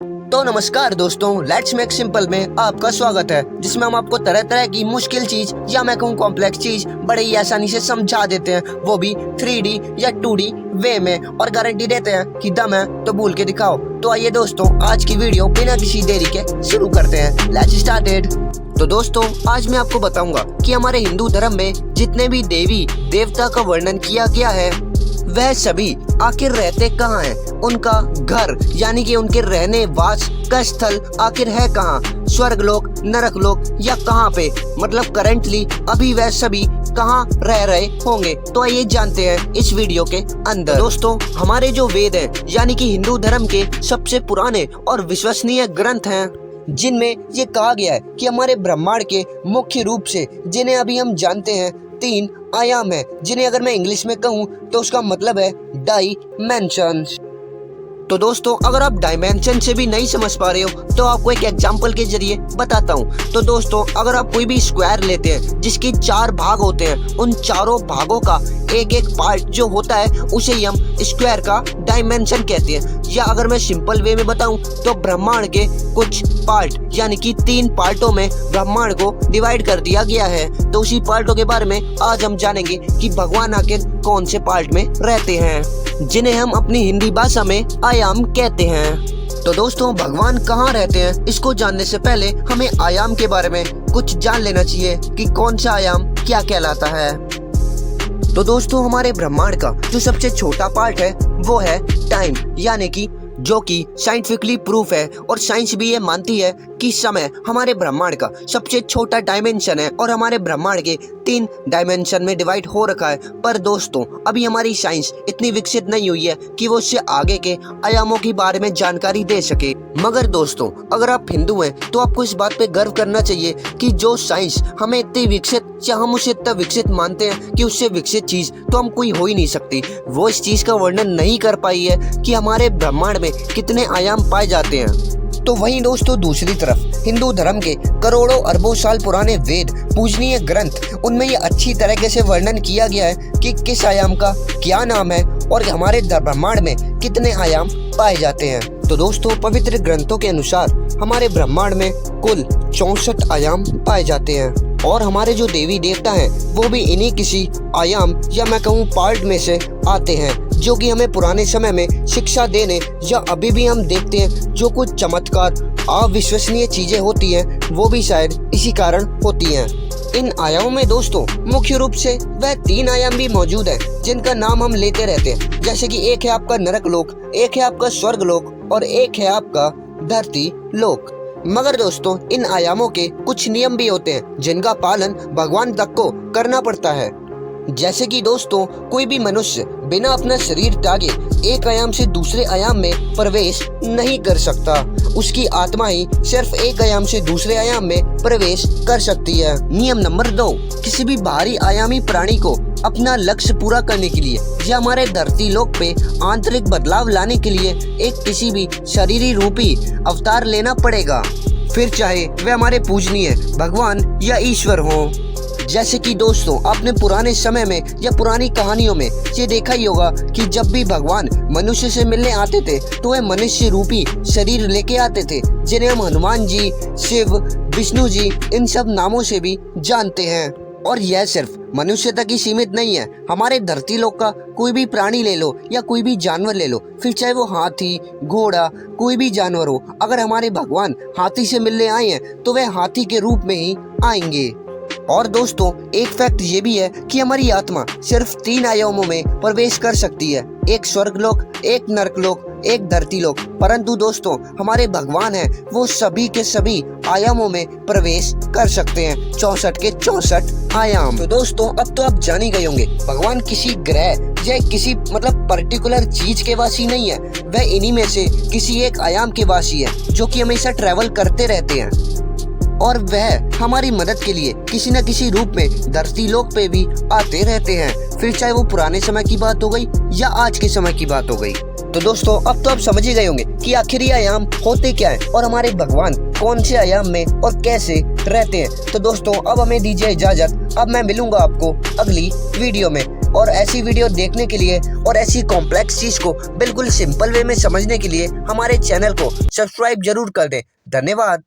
तो नमस्कार दोस्तों, लेट्स मेक सिंपल में आपका स्वागत है, जिसमें हम आपको तरह तरह की मुश्किल चीज या मैं कहूँ कॉम्प्लेक्स चीज बड़े ही आसानी से समझा देते हैं, वो भी 3D या 2D वे में, और गारंटी देते हैं कि दम है तो भूल के दिखाओ। तो आइए दोस्तों, आज की वीडियो बिना किसी देरी के शुरू करते हैं। Let's started. तो दोस्तों, आज मैं आपको बताऊंगा कि हमारे हिंदू धर्म में जितने भी देवी देवता का वर्णन किया गया है वह सभी आखिर रहते कहाँ हैं, उनका घर यानी कि उनके रहने वास का स्थल आखिर है कहाँ, स्वर्गलोक, नरकलोक या कहाँ पे, मतलब करंटली अभी वह सभी कहाँ रह रहे होंगे। तो आइए जानते हैं इस वीडियो के अंदर। दोस्तों, हमारे जो वेद हैं यानी कि हिंदू धर्म के सबसे पुराने और विश्वसनीय ग्रंथ हैं, जिनमें ये कहा गया है कि हमारे ब्रह्मांड के मुख्य रूप से जिन्हें अभी हम जानते हैं 3 आयाम है, जिन्हें अगर मैं इंग्लिश में कहूँ तो उसका मतलब है डायमेंशंस। तो दोस्तों, अगर आप डायमेंशन से भी नहीं समझ पा रहे हो तो आपको एक एग्जांपल के जरिए बताता हूँ। तो दोस्तों, अगर आप कोई भी स्क्वायर लेते हैं जिसके 4 भाग होते हैं, उन चारों भागों का एक एक पार्ट जो होता है उसे ही हम स्क्वायर का डायमेंशन कहते हैं। या अगर मैं सिंपल वे में बताऊं तो ब्रह्मांड के कुछ पार्ट यानी कि 3 पार्टों में ब्रह्मांड को डिवाइड कर दिया गया है। तो उसी पार्टों के बारे में आज हम जानेंगे कि भगवान आखिर कौन से पार्ट में रहते हैं, जिन्हें हम अपनी हिंदी भाषा में आयाम कहते हैं। तो दोस्तों, भगवान कहाँ रहते हैं, इसको जानने से पहले हमें आयाम के बारे में कुछ जान लेना चाहिए कि कौन सा आयाम क्या कहलाता है। तो दोस्तों, हमारे ब्रह्मांड का जो सबसे छोटा पार्ट है वो है टाइम, यानी कि जो कि साइंटिफिकली प्रूफ है, और साइंस भी ये मानती है कि समय हमारे ब्रह्मांड का सबसे छोटा डायमेंशन है और हमारे ब्रह्मांड के 3 डायमेंशन में डिवाइड हो रखा है। पर दोस्तों, अभी हमारी साइंस इतनी विकसित नहीं हुई है कि वो उससे आगे के आयामों के बारे में जानकारी दे सके। मगर दोस्तों, अगर आप हिंदू हैं तो आपको इस बात पे गर्व करना चाहिए कि जो साइंस हमें इतनी विकसित या हम उसे इतना विकसित मानते हैं कि उससे विकसित चीज तो हम कोई हो ही नहीं सकती, वो इस चीज का वर्णन नहीं कर पाई है कि हमारे ब्रह्मांड में कितने आयाम पाए जाते हैं। तो वहीं दोस्तों, दूसरी तरफ हिंदू धर्म के करोड़ों अरबों साल पुराने वेद, पूजनीय ग्रंथ, उनमें ये अच्छी तरीके से वर्णन किया गया है कि किस आयाम का क्या नाम है और हमारे ब्रह्मांड में कितने आयाम पाए जाते हैं। तो दोस्तों, पवित्र ग्रंथों के अनुसार हमारे ब्रह्मांड में कुल 64 आयाम पाए जाते हैं, और हमारे जो देवी देवता हैं वो भी इन्हीं किसी आयाम या मैं कहूँ पार्ट में से आते हैं, जो कि हमें पुराने समय में शिक्षा देने या अभी भी हम देखते हैं जो कुछ चमत्कार अविश्वसनीय चीजें होती हैं वो भी शायद इसी कारण होती हैं। इन आयामों में दोस्तों मुख्य रूप से वह 3 आयाम भी मौजूद हैं जिनका नाम हम लेते रहते हैं, जैसे कि एक है आपका नरक लोक, एक है आपका स्वर्ग लोक और एक है आपका धरती लोक। मगर दोस्तों, इन आयामों के कुछ नियम भी होते हैं जिनका पालन भगवान तक को करना पड़ता है। जैसे कि दोस्तों, कोई भी मनुष्य बिना अपना शरीर त्यागे एक आयाम से दूसरे आयाम में प्रवेश नहीं कर सकता, उसकी आत्मा ही सिर्फ एक आयाम से दूसरे आयाम में प्रवेश कर सकती है। नियम नंबर 2, किसी भी बाहरी आयामी प्राणी को अपना लक्ष्य पूरा करने के लिए या हमारे धरती लोक पे आंतरिक बदलाव लाने के लिए एक किसी भी शरीरी रूपी अवतार लेना पड़ेगा, फिर चाहे वह हमारे पूजनीय भगवान या ईश्वर हो। जैसे कि दोस्तों, आपने पुराने समय में या पुरानी कहानियों में ये देखा ही होगा कि जब भी भगवान मनुष्य से मिलने आते थे तो वे मनुष्य रूपी शरीर लेके आते थे, जिन्हें हम हनुमान जी, शिव, विष्णु जी इन सब नामों से भी जानते हैं। और यह सिर्फ मनुष्य तक ही सीमित नहीं है, हमारे धरती लोक का कोई भी प्राणी ले लो या कोई भी जानवर ले लो, फिर चाहे वो हाथी, घोड़ा, कोई भी जानवर हो, अगर हमारे भगवान हाथी से मिलने आए हैं तो वह हाथी के रूप में ही आएंगे। और दोस्तों, एक फैक्ट ये भी है कि हमारी आत्मा सिर्फ 3 आयामों में प्रवेश कर सकती है, एक स्वर्गलोक, एक नरकलोक, एक धरती लोक। परंतु दोस्तों, हमारे भगवान हैं वो सभी के सभी आयामों में प्रवेश कर सकते हैं, 64 के 64 आयाम। तो दोस्तों, अब तो आप जान ही गए होंगे, भगवान किसी ग्रह या किसी मतलब पर्टिकुलर चीज के वासी नहीं है, वह इन्हीं में से किसी एक आयाम के वासी है जो कि हमेशा ट्रेवल करते रहते हैं, और वह हमारी मदद के लिए किसी न किसी रूप में धरती लोक पे भी आते रहते हैं, फिर चाहे वो पुराने समय की बात हो गई या आज के समय की बात हो गई। तो दोस्तों, अब तो आप समझ ही गए होंगे कि आखिर ये आयाम होते क्या है और हमारे भगवान कौन से आयाम में और कैसे रहते हैं। तो दोस्तों, अब हमें दीजिए इजाजत, अब मैं मिलूंगा आपको अगली वीडियो में। और ऐसी वीडियो देखने के लिए और ऐसी कॉम्प्लेक्स चीज को बिल्कुल सिंपल वे में समझने के लिए हमारे चैनल को सब्सक्राइब जरूर कर दें। धन्यवाद।